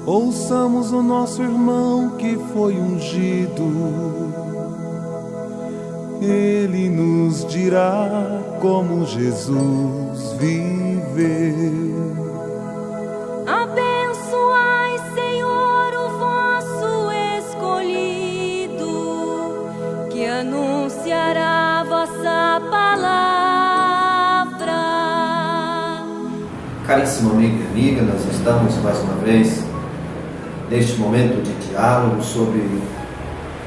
Ouçamos o nosso irmão que foi ungido. Ele nos dirá como Jesus viveu. Abençoai, Senhor, o vosso escolhido, que anunciará vossa palavra. Caríssimo amigo e amiga, nós estamos mais uma vez neste momento de diálogo sobre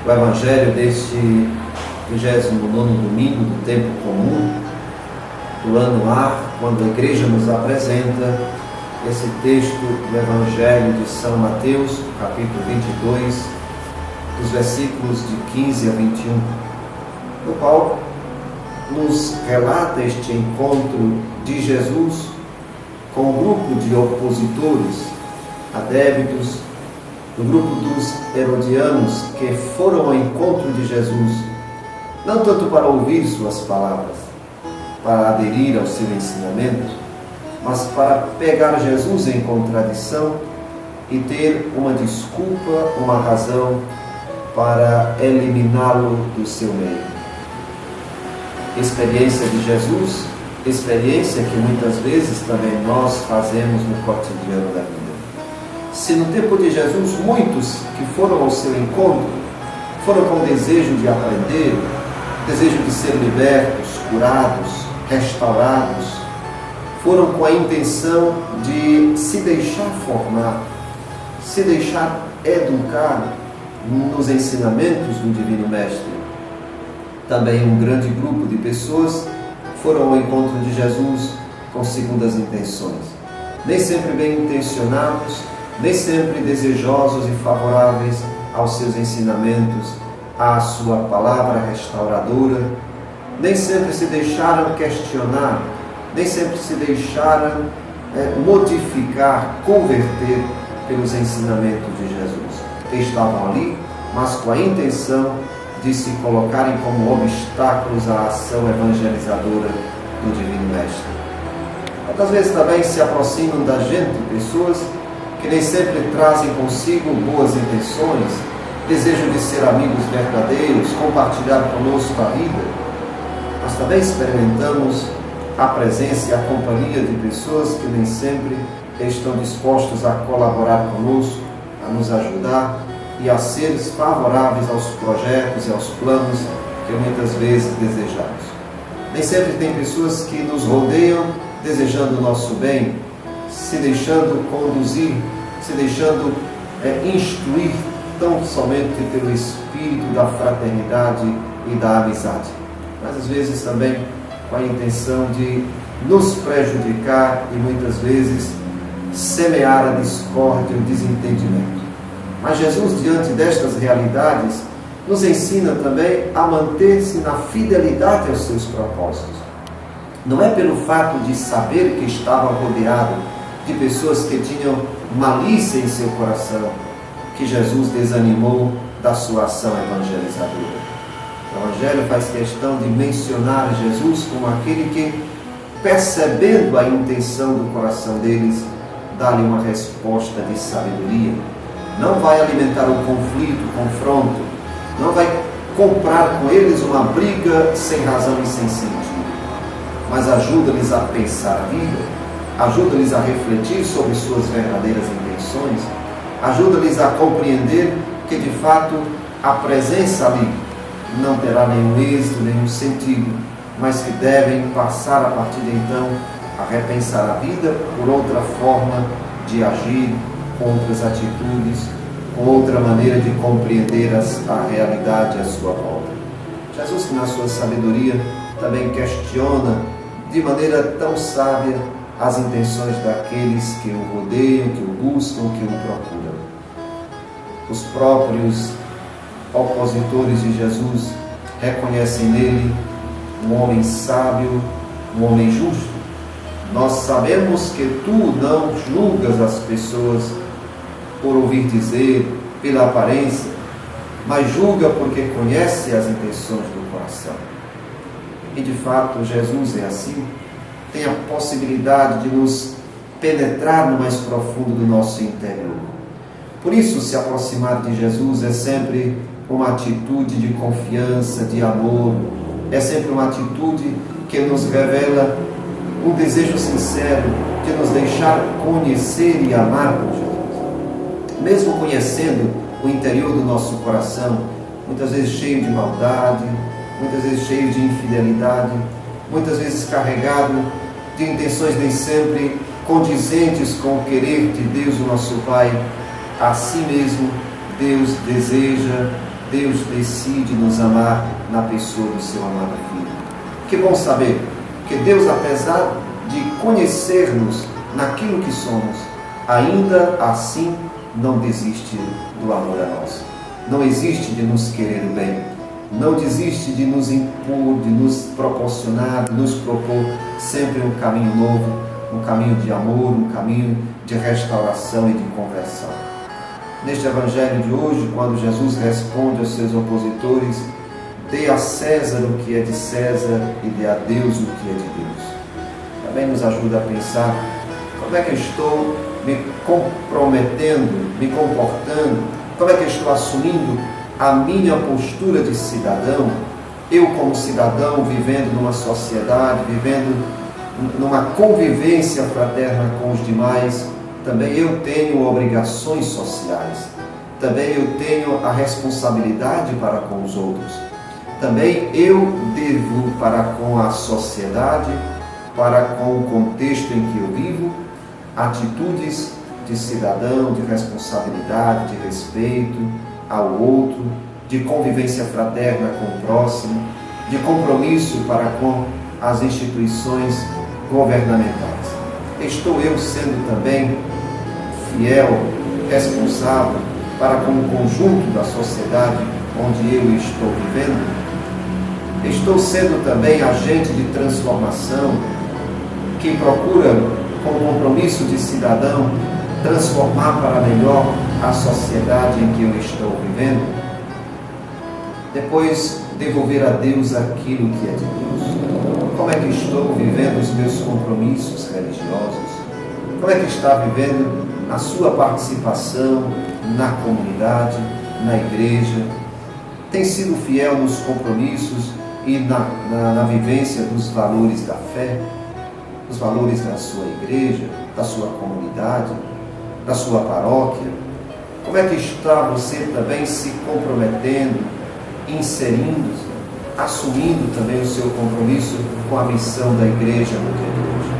o Evangelho deste 29º domingo do tempo comum do ano A, quando a Igreja nos apresenta esse texto do Evangelho de São Mateus, capítulo 22, dos versículos de 15 a 21, no qual nos relata este encontro de Jesus com um grupo de opositores, adébitos, do grupo dos herodianos que foram ao encontro de Jesus, não tanto para ouvir suas palavras, para aderir ao seu ensinamento, mas para pegar Jesus em contradição e ter uma desculpa, uma razão para eliminá-lo do seu meio. Experiência de Jesus, experiência que muitas vezes também nós fazemos no cotidiano da vida. Se no tempo de Jesus muitos que foram ao seu encontro foram com desejo de aprender, desejo de ser libertos, curados, restaurados, foram com a intenção de se deixar formar, se deixar educar nos ensinamentos do Divino Mestre. Também um grande grupo de pessoas foram ao encontro de Jesus com segundas intenções, nem sempre bem intencionados, nem sempre desejosos e favoráveis aos seus ensinamentos, à sua palavra restauradora, nem sempre se deixaram questionar, nem sempre se deixaram modificar, converter pelos ensinamentos de Jesus. Estavam ali, mas com a intenção de se colocarem como obstáculos à ação evangelizadora do Divino Mestre. Muitas vezes também se aproximam da gente pessoas que nem sempre trazem consigo boas intenções, desejo de ser amigos verdadeiros, compartilhar conosco a vida, mas também experimentamos a presença e a companhia de pessoas que nem sempre estão dispostos a colaborar conosco, a nos ajudar e a ser favoráveis aos projetos e aos planos que muitas vezes desejamos. Nem sempre tem pessoas que nos rodeiam desejando o nosso bem, se deixando conduzir, se deixando instruir tão somente pelo espírito da fraternidade e da amizade, mas às vezes também com a intenção de nos prejudicar e muitas vezes semear a discórdia e o desentendimento. Mas Jesus, diante destas realidades, nos ensina também a manter-se na fidelidade aos seus propósitos. Não é pelo fato de saber que estava rodeado de pessoas que tinham malícia em seu coração que Jesus desanimou da sua ação evangelizadora. O Evangelho faz questão de mencionar Jesus como aquele que, percebendo a intenção do coração deles, dá-lhe uma resposta de sabedoria. Não vai alimentar o conflito, o confronto, não vai comprar com eles uma briga sem razão e sem sentido, mas ajuda-lhes a pensar a vida, ajuda-lhes a refletir sobre suas verdadeiras intenções, ajuda-lhes a compreender que de fato a presença ali não terá nenhum êxito, nenhum sentido, mas que devem passar a partir de então a repensar a vida por outra forma de agir, com outras atitudes, com outra maneira de compreender a realidade à sua volta. Jesus, que na sua sabedoria também questiona de maneira tão sábia as intenções daqueles que o rodeiam, que o buscam, que o procuram. Os próprios opositores de Jesus reconhecem nele um homem sábio, um homem justo. Nós sabemos que tu não julgas as pessoas por ouvir dizer, pela aparência, mas julga porque conhece as intenções do coração. E de fato Jesus é assim, tem a possibilidade de nos penetrar no mais profundo do nosso interior. Por isso, se aproximar de Jesus é sempre uma atitude de confiança, de amor, é sempre uma atitude que nos revela um desejo sincero de nos deixar conhecer e amar por Jesus. Mesmo conhecendo o interior do nosso coração, muitas vezes cheio de maldade, muitas vezes cheio de infidelidade, muitas vezes carregado de intenções nem sempre condizentes com o querer de Deus, o nosso Pai, assim mesmo Deus deseja, Deus decide nos amar na pessoa do seu amado Filho. Que bom saber que Deus, apesar de conhecer-nos naquilo que somos, ainda assim não desiste do amor a nós. Não existe de nos querer o bem. Não desiste de nos impor, de nos proporcionar, de nos propor sempre um caminho novo, um caminho de amor, um caminho de restauração e de conversão. Neste Evangelho de hoje, quando Jesus responde aos seus opositores, dê a César o que é de César e dê a Deus o que é de Deus, também nos ajuda a pensar como é que eu estou me comprometendo, me comportando, como é que eu estou assumindo a minha postura de cidadão, eu como cidadão vivendo numa sociedade, vivendo numa convivência fraterna com os demais. Também eu tenho obrigações sociais, também eu tenho a responsabilidade para com os outros, também eu devo para com a sociedade, para com o contexto em que eu vivo, atitudes de cidadão, de responsabilidade, de respeito ao outro, de convivência fraterna com o próximo, de compromisso para com as instituições governamentais. Estou eu sendo também fiel, responsável para com o conjunto da sociedade onde eu estou vivendo? Estou sendo também agente de transformação que procura, com o compromisso de cidadão, transformar para melhor a sociedade em que eu estou vivendo? Depois, devolver a Deus aquilo que é de Deus. Como é que estou vivendo os meus compromissos religiosos? Como é que está vivendo a sua participação na comunidade, na igreja? Tem sido fiel nos compromissos e na vivência dos valores da fé, os valores da sua igreja, da sua comunidade, da sua paróquia? Como é que está você também se comprometendo, inserindo-se, assumindo também o seu compromisso com a missão da igreja no dia de hoje?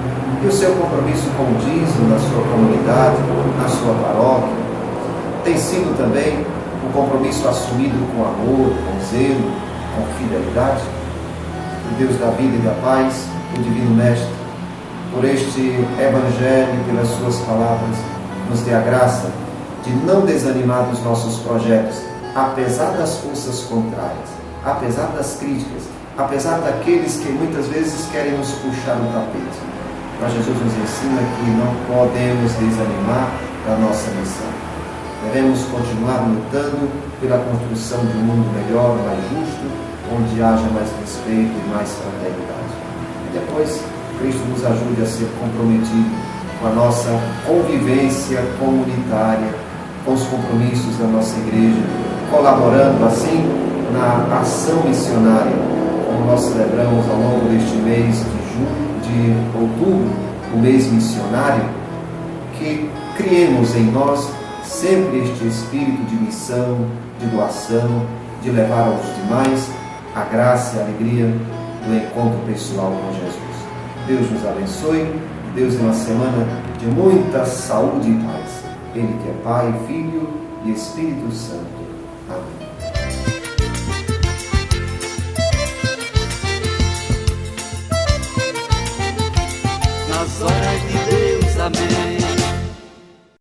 E o seu compromisso com o dízimo na sua comunidade, na sua paróquia? Tem sido também um compromisso assumido com amor, com zelo, com fidelidade? O Deus da vida e da paz, o Divino Mestre, por este Evangelho e pelas suas palavras, nos dê a graça de não desanimar dos nossos projetos, apesar das forças contrárias, apesar das críticas, apesar daqueles que muitas vezes querem nos puxar no tapete. Mas Jesus nos ensina que não podemos desanimar da nossa missão. Devemos continuar lutando pela construção de um mundo melhor, mais justo, onde haja mais respeito e mais fraternidade. E depois, Cristo nos ajude a ser comprometido com a nossa convivência comunitária, com os compromissos da nossa igreja, colaborando assim na ação missionária, como nós celebramos ao longo deste mês de outubro, o mês missionário, que criemos em nós sempre este espírito de missão, de doação, de levar aos demais a graça e a alegria do encontro pessoal com Jesus. Deus nos abençoe, Deus dê uma semana de muita saúde e paz. Ele que é Pai, Filho e Espírito Santo. Amém.